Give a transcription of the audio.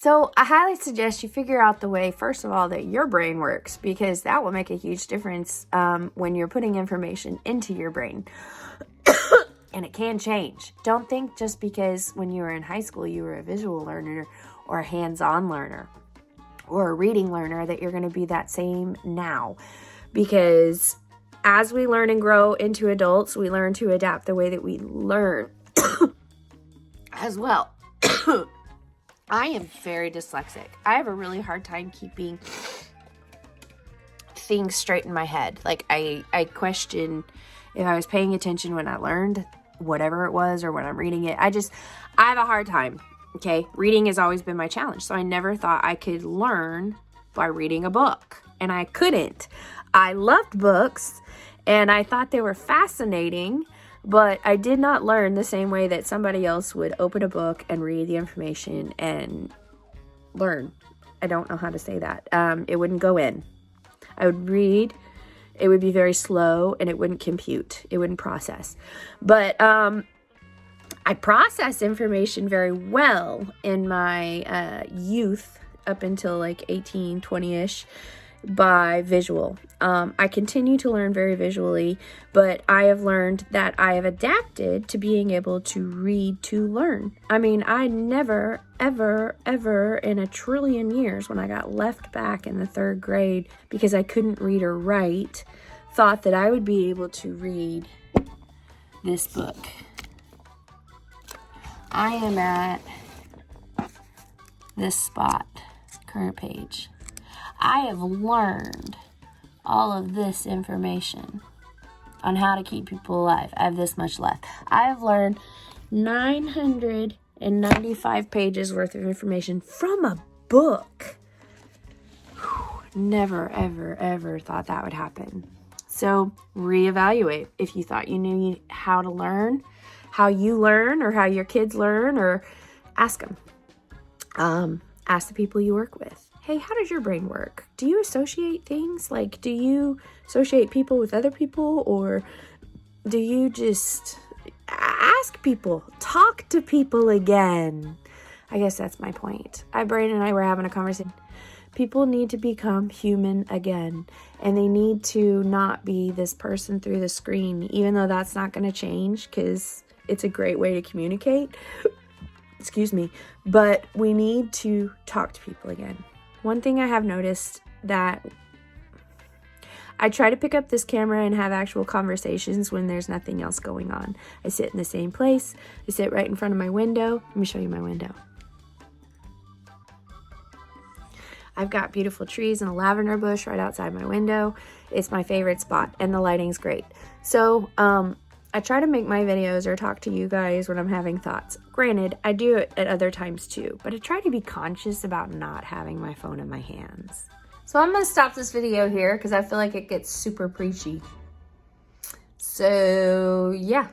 So I highly suggest you figure out the way, first of all, that your brain works, because that will make a huge difference when you're putting information into your brain. And it can change. Don't think just because when you were in high school you were a visual learner or a hands-on learner or a reading learner that you're going to be that same now. Because as we learn and grow into adults, we learn to adapt the way that we learn as well. I am very dyslexic. I have a really hard time keeping things straight in my head. Like I question if I was paying attention when I learned whatever it was or when I'm reading it. I have a hard time. Okay. Reading has always been my challenge. So I never thought I could learn by reading a book, and I couldn't. I loved books and I thought they were fascinating, but I did not learn the same way that somebody else would open a book and read the information and learn. I don't know how to say that. It wouldn't go in. I would read. It would be very slow and it wouldn't compute. It wouldn't process. But I process information very well in my youth up until like 18, 20-ish by visual. I continue to learn very visually, but I have learned that I have adapted to being able to read to learn. I mean, I never, ever, ever in a trillion years, when I got left back in the 3rd grade because I couldn't read or write, thought that I would be able to read this book. I am at this spot, current page. I have learned all of this information on how to keep people alive. I have this much left. I have learned 995 pages worth of information from a book. Whew, never, ever, ever thought that would happen. So reevaluate. If you thought you knew how to learn, how you learn, or how your kids learn, or ask them. Ask the people you work with. Hey, how does your brain work? Do you associate things? Like, do you associate people with other people? Or do you just ask people? Talk to people again. I guess that's my point. Brain and I were having a conversation. People need to become human again. And they need to not be this person through the screen, even though that's not going to change because it's a great way to communicate. Excuse me. But we need to talk to people again. One thing I have noticed that I try to pick up this camera and have actual conversations when there's nothing else going on. I sit in the same place. I sit right in front of my window. Let me show you my window. I've got beautiful trees and a lavender bush right outside my window. It's my favorite spot and the lighting's great. So, I try to make my videos or talk to you guys when I'm having thoughts. Granted, I do it at other times too, but I try to be conscious about not having my phone in my hands. So I'm going to stop this video here because I feel like it gets super preachy. So, yeah.